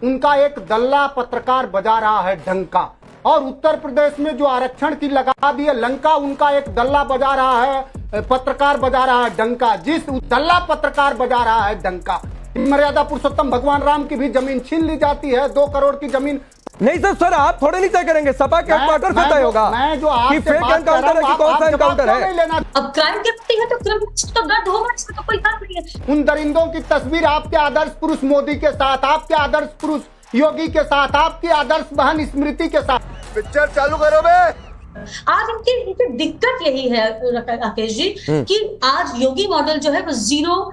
उनका एक दल्ला पत्रकार बजा रहा है डंका। और उत्तर प्रदेश में जो आरक्षण की लगा दी है लंका, उनका एक दल्ला बजा रहा है, पत्रकार बजा रहा है डंका। जिस दल्ला पत्रकार बजा रहा है डंका, मर्यादा पुरुषोत्तम भगवान राम की भी जमीन छीन ली जाती है, 2 करोड़ की जमीन। नहीं सर, आप थोड़े नहीं तय करेंगे, सपा के हेडक्वार्टर से तय होगा। मैं जो आपसे फेक बात कर रहा एनकाउंटर है कि कौन सा एनकाउंटर है। अब क्राइम के प्रति है तो क्रिमिनल तो दर्द होगा, इसमें तो कोई बात नहीं है। उन दरिंदों की तस्वीर आपके आदर्श पुरुष मोदी के साथ, आपके आदर्श पुरुष योगी के साथ, आपकी आदर्श बहन स्मृति के साथ। पिक्चर चालू करो बे। आज इनकी दिक्कत यही है राकेश जी कि आज योगी मॉडल जो है वो 0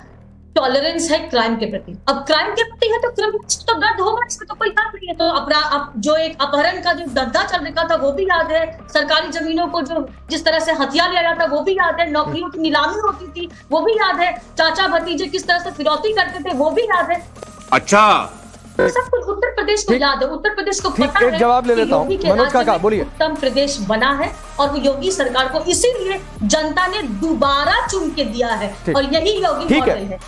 टॉलरेंस है क्राइम के प्रति। अब क्राइम के प्रति है तो क्रिमिनल तो दर्द होगा, इसमें तो कोई बात नहीं है। तो अब जो एक अपहरण का जो धंधा चल रहा था वो भी याद है, सरकारी जमीनों को जो जिस तरह से हथिया लिया जाता वो भी याद है, नौकरियों की नीलामी होती थी वो भी याद है, चाचा भतीजे किस तरह से फिरौती करते थे वो भी याद है। अच्छा, सब कुछ उत्तर प्रदेश को याद है, उत्तर प्रदेश को पता है। एक जवाब ले लेता हूं, मनोज काका बोलिए। उत्तम प्रदेश बना है और वो योगी सरकार को इसीलिए जनता ने दोबारा चुन के दिया है और यही योगी मॉडल है।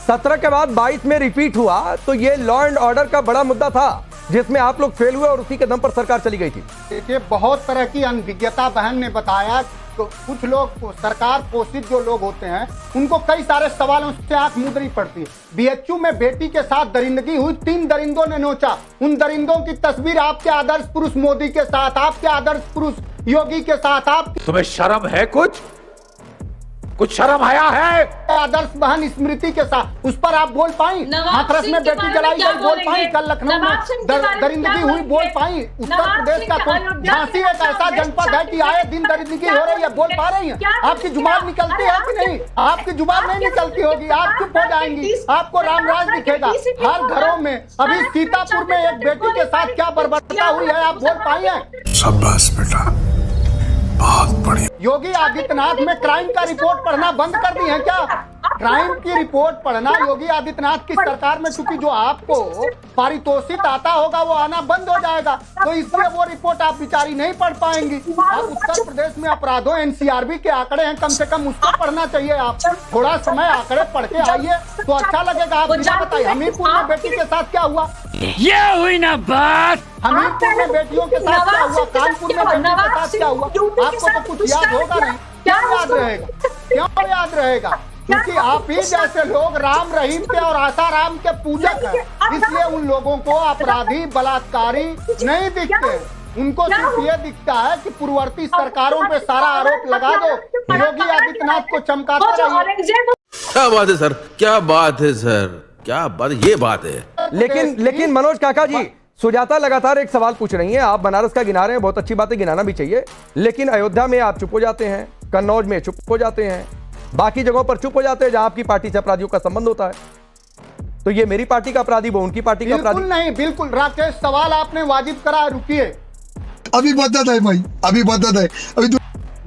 17 के बाद 22 में रिपीट हुआ तो ये लॉ एंड ऑर्डर का बड़ा मुद्दा था जिसमें आप लोग फेल हुए और उसी के दम पर सरकार चली गई थी। देखिए, बहुत तरह की अनभिज्ञता बहन ने बताया। तो कुछ लोग सरकार पोषित जो लोग होते हैं उनको कई सारे सवालों से आंख मूंदनी पड़ती है। बीएचयू में बेटी के साथ दरिंदगी हुई, 3 दरिंदों ने नोचा। उन दरिंदों की तस्वीर आपके आदर्श पुरुष मोदी के साथ, आपके आदर्श पुरुष योगी के साथ। आप तुम्हें शर्म है? कुछ शर्म आया है? आदर्श बहन स्मृति के साथ उस पर आप बोल पाई? हाथरस में बेटी जलाई गई बोल पाई? कल लखनऊ में दरिंदगी हुई बोल पाई? उत्तर प्रदेश का झांसी एक ऐसा जनपद है कि आए दिन दरिंदगी हो रही है, बोल पा रही है? आपकी जुबान निकलती है कि नहीं? आपकी जुबान नहीं निकलती होगी, आप चुप हो जाएंगी, आपको रामराज दिखेगा हर घरों में। अभी सीतापुर में एक बेटी के साथ क्या बर्बरता हुई है, आप बोल पाई है? शाबाश बेटा, बहुत बढ़िया। योगी आदित्यनाथ में क्राइम का रिपोर्ट पढ़ना बंद कर दी है क्या? क्राइम की रिपोर्ट पढ़ना योगी आदित्यनाथ की सरकार में, चूंकि जो आपको पारितोषिक आता होगा वो आना बंद हो जाएगा, तो इसलिए वो रिपोर्ट आप बेचारी नहीं पढ़ पाएंगी। अब उत्तर प्रदेश में अपराधों एनसीआरबी के आंकड़े हैं, कम से कम उसको पढ़ना चाहिए। आप थोड़ा समय आंकड़े पढ़ के आइए तो अच्छा लगेगा। आप बिना बताइए हमीरपुर में बेटी के साथ क्या हुआ? ये हुई ना बात। हमीरपुर में बेटियों के साथ क्या हुआ? कानपुर में बेटियों के साथ क्या हुआ? आपको तो कुछ याद होगा नहीं। क्या याद रहेगा? क्यों याद रहेगा? क्योंकि आप ही जैसे लोग राम रहीम के और आसाराम के पूजक हैं, इसलिए उन लोगों को अपराधी बलात्कारी नहीं दिखते। उनको सिर्फ ये दिखता है कि पूर्ववर्ती सरकारों पे सारा आरोप लगा दो, योगी आदित्यनाथ को चमकाते रहिए। क्या बात है सर, क्या बात है सर, क्या बात, ये बात है। लेकिन मनोज काका जी, सुजाता लगातार एक सवाल पूछ रही हैं। आप बनारस का गिना रहे हैं, बहुत अच्छी बात है, गिनाना भी चाहिए, लेकिन अयोध्या में आप चुप हो जाते हैं, कन्नौज में चुप हो जाते हैं, बाकी जगहों पर चुप हो जाते हैं जहां आपकी पार्टी से अपराधियों का संबंध होता है। तो ये मेरी पार्टी का अपराधी, वो उनकी पार्टी का अपराधी। बिल्कुल नहीं, बिल्कुल राकेश, सवाल आपने वाजिब करा। रुकिए, अभी बदत है भाई, अभी बदत है, अभी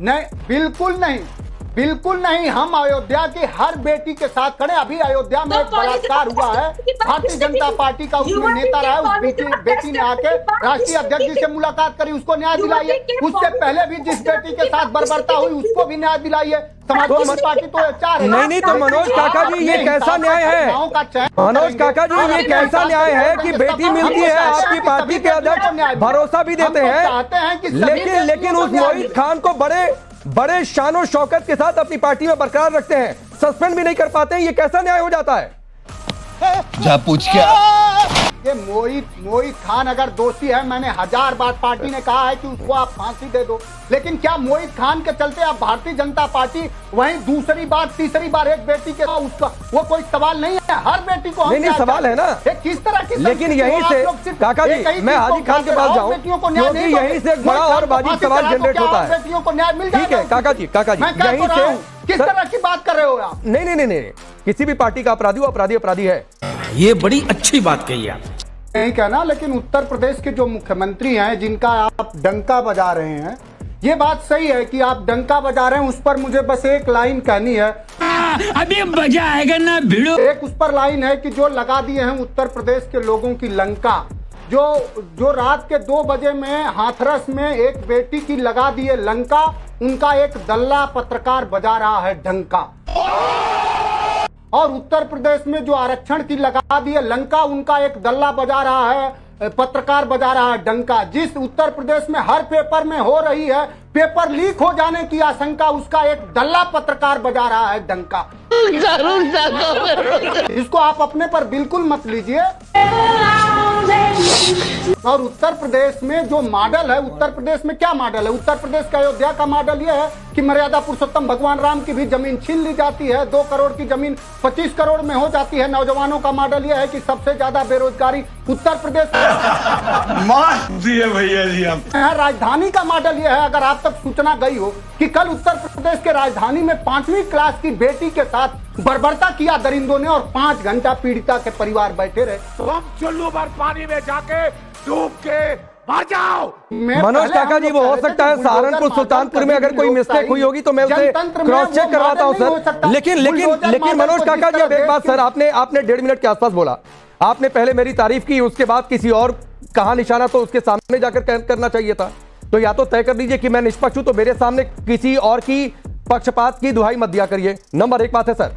नहीं, बिल्कुल नहीं, बिल्कुल नहीं। हम अयोध्या की हर बेटी के साथ खड़े। अभी अयोध्या में एक बलात्कार हुआ है, भारतीय जनता पार्टी का उसमें नेता रहा है, उस बेटी ने आके राष्ट्रीय अध्यक्ष जी से मुलाकात करी, उसको न्याय दिलाइए। उससे पहले भी जिस बेटी के साथ बर्बरता हुई उसको भी न्याय दिलाइए। समाजवादी पार्टी तो 4 नहीं, तो मनोज काका जी ये कैसा न्याय है? मनोज काका जी ये कैसा न्याय है कि बेटी मिलती है, आपकी पार्टी के अध्यक्ष भरोसा भी देते हैं, लेकिन उस मोहित खान को बड़े शानो शौकत के साथ अपनी पार्टी में बरकरार रखते हैं, सस्पेंड भी नहीं कर पाते हैं। ये कैसा न्याय हो जाता है? जा पूछ क्या? ये मोहित खान अगर दोषी है, मैंने 1000 बार पार्टी ने कहा है कि उसको आप फांसी दे दो, लेकिन क्या मोहित खान के चलते आप भारतीय जनता पार्टी वहीं दूसरी बार तीसरी बार एक बेटी के उसका वो कोई सवाल नहीं है? हर बेटी को नहीं सवाल है ना, किस तरह की? लेकिन यहीं से काका जी मैं हाजी खान के पास जाऊं क्योंकि यहीं से एक बड़ा और वाजिब सवाल जनरेट होता है। बेटियों को न्याय मिल जाएगा? ठीक है काका जी यहीं से किस तरह की बात कर रहे हो आप? नहीं, किसी भी पार्टी का अपराधी वो अपराधी है। ये बड़ी अच्छी बात कही आप। नहीं कहना, लेकिन उत्तर प्रदेश के जो मुख्यमंत्री हैं जिनका आप डंका बजा रहे हैं, ये बात सही है कि आप डंका बजा रहे हैं। उस पर मुझे बस एक लाइन कहनी है, अभी मजा आएगा ना भिड़ो। एक उस पर लाइन है कि जो लगा दिए हैं उत्तर प्रदेश के लोगों की लंका, जो रात के 2 बजे में हाथरस में एक बेटी की लगा दिए लंका, उनका एक दल्ला पत्रकार बजा रहा है डंका। और उत्तर प्रदेश में जो आरक्षण की लगा दी है लंका, उनका एक दल्ला बजा रहा है, पत्रकार बजा रहा है डंका। जिस उत्तर प्रदेश में हर पेपर में हो रही है पेपर लीक हो जाने की आशंका, उसका एक दल्ला पत्रकार बजा रहा है डंका। इसको आप अपने पर बिल्कुल मत लीजिए। और उत्तर प्रदेश में जो मॉडल है, उत्तर प्रदेश में क्या मॉडल है? उत्तर प्रदेश का अयोध्या का मॉडल यह है कि मर्यादा पुरुषोत्तम भगवान राम की भी जमीन छीन ली जाती है, 2 करोड़ की जमीन 25 करोड़ में हो जाती है। नौजवानों का मॉडल यह है कि सबसे ज्यादा बेरोजगारी उत्तर प्रदेश भैया जी हम राजधानी का मॉडल यह है, अगर आप तक सूचना गई हो कि कल उत्तर प्रदेश के राजधानी में 5वीं क्लास की बेटी के साथ बर्बरता किया दरिंदों ने और 5 घंटा पीड़िता के परिवार बैठे रहे। तुम चुल्लू भर पानी में जाके डूब के मर जाओ। मनोज काका जी, वो हो सकता है सहारनपुर सुल्तानपुर में अगर कोई मिस्टेक हुई होगी तो मैं उसे क्रॉस चेक करवाता हूं सर। लेकिन मनोज काका जी, अब एक बात सर, आपने 1.5 मिनट के आसपास बोला, आपने पहले मेरी तारीफ की, उसके बाद किसी और कहा निशाना, तो उसके सामने जाकर करना चाहिए था। तो या तो तय कर लीजिए कि मैं निष्पक्ष हूं, तो मेरे सामने किसी और की पक्षपात की दुहाई मत दिया करिए। नंबर 1 बात है सर,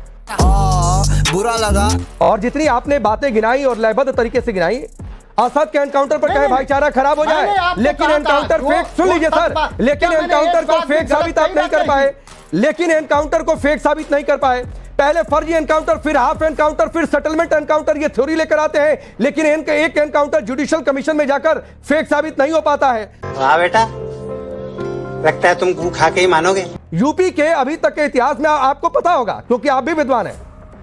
बुरा लगा। और जितनी आपने बातें गिनाई और लयबद्ध तरीके से गिनाई, असद के एनकाउंटर पर चाहे भाईचारा खराब हो जाए, लेकिन एनकाउंटर फेक, सुन लीजिए सर, लेकिन एनकाउंटर को फेक साबित आप नहीं कर पाए, लेकिन एनकाउंटर को फेक साबित नहीं कर पाए। पहले फर्जी एनकाउंटर, फिर हाफ एनकाउंटर, फिर सेटलमेंट एनकाउंटर, ये थ्योरी लेकर आते हैं, लेकिन एक एनकाउंटर जुडिशियल कमीशन में जाकर फेक साबित नहीं हो पाता है। वाह बेटा, लगता है तुम गू खा के ही मानोगे। यूपी के अभी तक के इतिहास में आपको पता होगा, क्योंकि आप भी विद्वान हैं,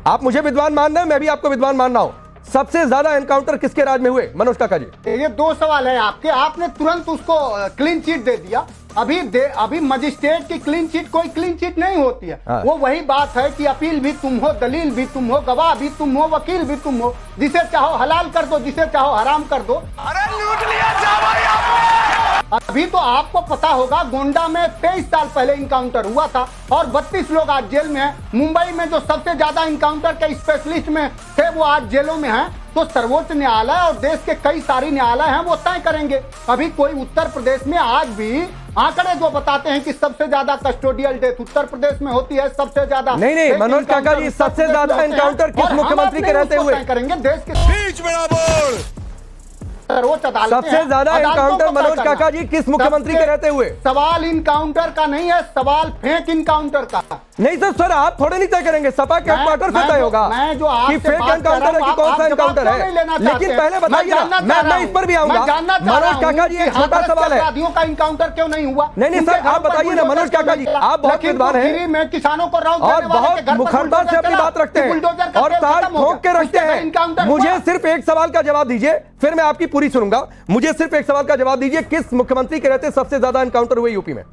आप मुझे विद्वान मान रहे हैं, मैं भी आपको विद्वान मान रहा हूं। सबसे ज्यादा एनकाउंटर किसके राज में हुए मनोज काका जी? ये 2 सवाल है आपके, आपने तुरंत उसको क्लीन चिट दे दिया। अभी मजिस्ट्रेट की क्लीन चिट कोई क्लीन चिट नहीं होती है। वो वही बात है कि अपील भी तुम हो, दलील भी तुम हो, गवाह भी तुम हो, वकील भी तुम हो, जिसे चाहो हलाल कर दो, जिसे चाहो हराम कर दो। अरे लूट लिया जाओ। अभी तो आपको पता होगा गोंडा में 23 साल पहले इनकाउंटर हुआ था और 32 लोग आज जेल में हैं। मुंबई में जो सबसे ज्यादा इनकाउंटर के स्पेशलिस्ट में थे वो आज जेलों में हैं। तो सर्वोच्च न्यायालय और देश के कई सारी न्यायालय हैं, वो तय करेंगे। अभी कोई उत्तर प्रदेश में आज भी आंकड़े जो बताते हैं कि सबसे ज्यादा कस्टोडियल डेथ उत्तर प्रदेश में होती है, सबसे ज्यादा। नहीं मनोज काका जी, सबसे ज्यादा एनकाउंटर किस मुख्यमंत्री के रहते हुए करेंगे? देश के बीच में बोल सर्वोच्च अदालत सबसे ज्यादा एनकाउंटर मनोज काका जी किस मुख्यमंत्री के रहते हुए? सवाल इनकाउंटर का नहीं है, सवाल फेक इनकाउंटर का। नहीं सर, आप थोड़े नहीं तय करेंगे, सपा के हेडक्वार्टर से तय होगा कि फेक एनकाउंटर है कि कौन सा एनकाउंटर है। लेकिन पहले बताइए ना, मैं इस पर भी आऊंगा। मनोज काका जी, एक छोटा सवाल है, अपराधियों का इनकाउंटर क्यों नहीं हुआ? नहीं सर, आप बताइए ना मनोज काका जी, आप बहुत विद्वान हैं मैं किसानों को और बहुत मुखरता से अपनी बात रखते हैं और ताल ठोक के रखते हैं। मुझे सिर्फ एक सवाल का जवाब दीजिए, फिर मैं आपकी पूरी सुनूंगा। मुझे सिर्फ एक सवाल का जवाब दीजिए, किस मुख्यमंत्री के रहते सबसे ज्यादा एनकाउंटर हुए यूपी में?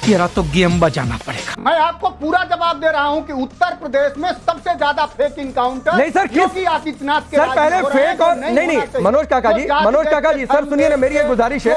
तेरा तो गेम बजाना पड़ेगा। मैं आपको पूरा जवाब दे रहा हूं कि उत्तर प्रदेश में सबसे ज्यादा फेक इनकाउंटर नहीं सर, योगी आदित्यनाथ के सर पहले फेक और नहीं मनोज काका जी सर सुनिए ना, मेरी एक गुजारिश है,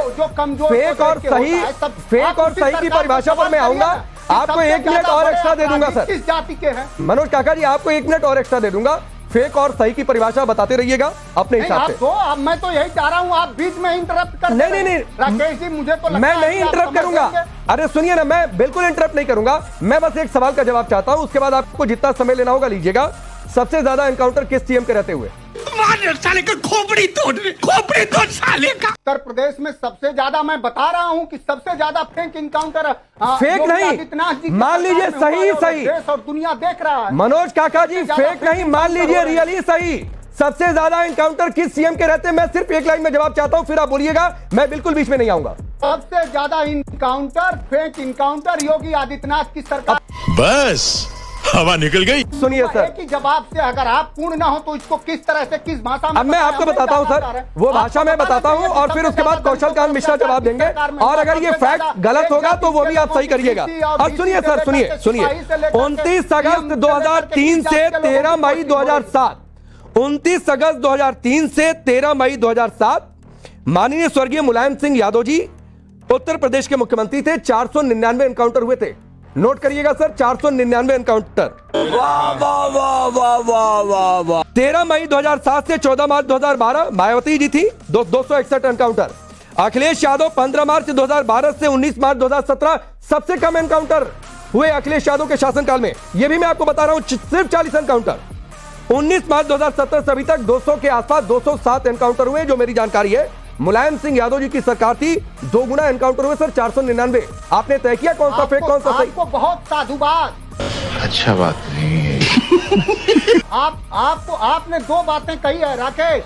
फेक और सही की परिभाषा पर मैं आऊंगा। आपको 1 मिनट और एक्स्ट्रा दे दूंगा सर। किस जाति के हैं मनोज काका जी, आपको 1 मिनट और एक्स्ट्रा दे दूंगा। फेक और सही की परिभाषा बताते रहिएगा अपने हिसाब से। अब मैं तो यही चाह रहा हूं, आप बीच में इंटरप्ट कर। नहीं राकेश जी, मुझे तो मैं नहीं इंटरप्ट करूंगा। अरे सुनिए ना, मैं बिल्कुल इंटरप्ट नहीं करूंगा। मैं बस एक सवाल का जवाब चाहता हूं, उसके बाद आपको जितना समय लेना होगा लीजिएगा। सबसे ज्यादा एनकाउंटर किस सीएम के रहते हुए? साले का खोपड़ी तोड़ साले का। उत्तर प्रदेश में सबसे ज्यादा, मैं बता रहा हूं कि सबसे ज्यादा फेक इनकाउंटर फेक नहीं, मान लीजिए सही देश और दुनिया देख रहा है। मनोज काका जी, फेक नहीं, मान लीजिए रियली सही। सबसे ज्यादा एनकाउंटर किस सीएम के रहते हैं? मैं सिर्फ एक लाइन में जवाब चाहता हूं, फिर आप बोलिएगा, मैं बिल्कुल बीच में नहीं आऊंगा। सबसे ज्यादा encounter, fake encounter Yogi Adityanath की सरकार। बस हवा निकल गई। सुनिए सर, एक ही जवाब से अगर आप पूर्ण ना हो तो इसको किस तरह से, किस भाषा में? अब मैं आपको बताता हूं सर, वो भाषा में बताता हूं और फिर उसके बाद कौशल कांत मिश्रा जवाब देंगे। और अगर ये फैक्ट गलत होगा तो वो भी आप सही करिएगा। और सुनिए सर, सुनिए 29 अगस्त 2003 से 13 मई 2007, 29 अगस्त 2003 से 13 मई 2007 माननीय स्वर्गीय मुलायम सिंह यादव जी उत्तर प्रदेश के मुख्यमंत्री थे। 499 एनकाउंटर हुए थे। नोट करिएगा सर, 499 एनकाउंटर। 13 मई 2007 से 14 मार्च 2012 मायावती जी थी, 261 एनकाउंटर। अखिलेश यादव 15 मार्च 2012 से 19 मार्च 2017 सबसे कम एनकाउंटर हुए अखिलेश यादव के शासनकाल में। यह भी मैं आपको बता रहा हूं, सिर्फ 40 एनकाउंटर। 19 मार्च 2017 से अभी तक 200 के आसपास 207 एनकाउंटर हुए, जो मेरी जानकारी है। मुलायम सिंह यादव जी की सरकार थी, 2 गुना एनकाउंटर हुए सर, 499। आपने तय किया कौन सा फेक कौन सा सही? आपको बहुत साधुवाद। अच्छा बात नहीं है। आपने 2 बातें कही है राकेश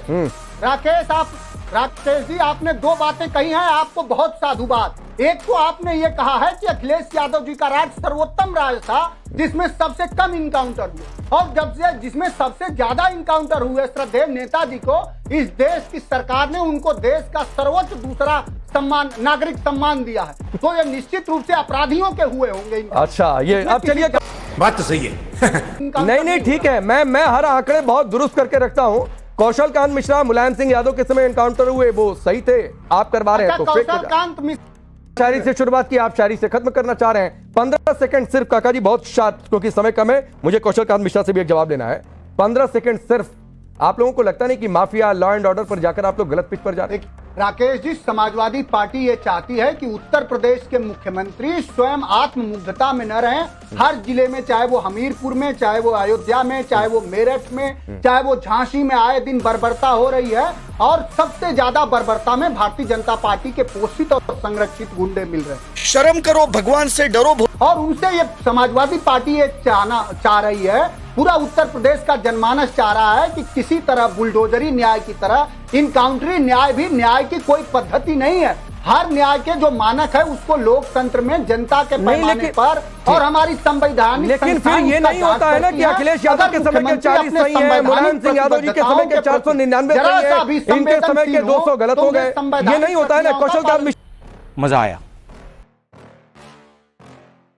जी, आपने 2 बातें कही हैं, आपको बहुत साधुवाद। एक तो आपने ये कहा है कि अखिलेश यादव जी का राज सर्वोत्तम राज था जिसमें सबसे कम इनकाउंटर हुए, और जब से जिसमें सबसे ज्यादा इनकाउंटर हुए श्रद्धेय नेताजी को इस देश की सरकार ने उनको देश का सर्वोच्च दूसरा सम्मान, नागरिक सम्मान दिया है, तो ये निश्चित रूप से अपराधियों के हुए होंगे। अच्छा, ये अब चलिए, बात तो सही है। नहीं ठीक है, मैं हर आंकड़े बहुत दुरुस्त करके रखता हूं। कौशल कांत मिश्रा, मुलायम सिंह यादव के समय एनकाउंटर हुए, वो सही थे, आप करवा रहे हैं तो फेक। कौशल कांत शायरी से शुरुआत की, आप शायरी से खत्म करना चाह रहे हैं। 15 सेकंड सिर्फ काका जी, बहुत शार्ट, क्योंकि समय कम है, मुझे कौशल कांत मिश्रा से भी एक जवाब लेना है। 15 सेकंड सिर्फ। आप लोगों को लगता नहीं कि माफिया, लॉ एंड ऑर्डर पर जाकर आप लोग गलत पिच पर जा रहे हैं? राकेश जी, समाजवादी पार्टी ये चाहती है कि उत्तर प्रदेश के मुख्यमंत्री स्वयं आत्ममुग्धता में न रहें। हर जिले में, चाहे वो हमीरपुर में, चाहे वो अयोध्या में, चाहे वो मेरठ में, चाहे वो झांसी में, आए दिन बर्बरता हो रही है, और सबसे ज्यादा बर्बरता में भारतीय जनता पार्टी के पोषित और संरक्षित गुंडे मिल रहे हैं। शर्म करो, भगवान से डरो। और उनसे ये समाजवादी पार्टी ये चाह रही है, पूरा उत्तर प्रदेश का जनमानस चाह रहा है कि किसी तरह बुलडोजरी न्याय की तरह इनकाउंटरी न्याय भी न्याय की कोई पद्धति नहीं है। हर न्याय के जो मानक है उसको लोकतंत्र में जनता के पैमाने पर और हमारी संवैधानिक, लेकिन फिर ये नहीं होता है ना कि अखिलेश यादव के समय के 40 सही है, मुलायम सिंह यादव जी के समय के 499 सही है, इनके समय के 200 गलत हो गए। ये नहीं होता है ना। कौशल कांत मिश्रा, मजा आया।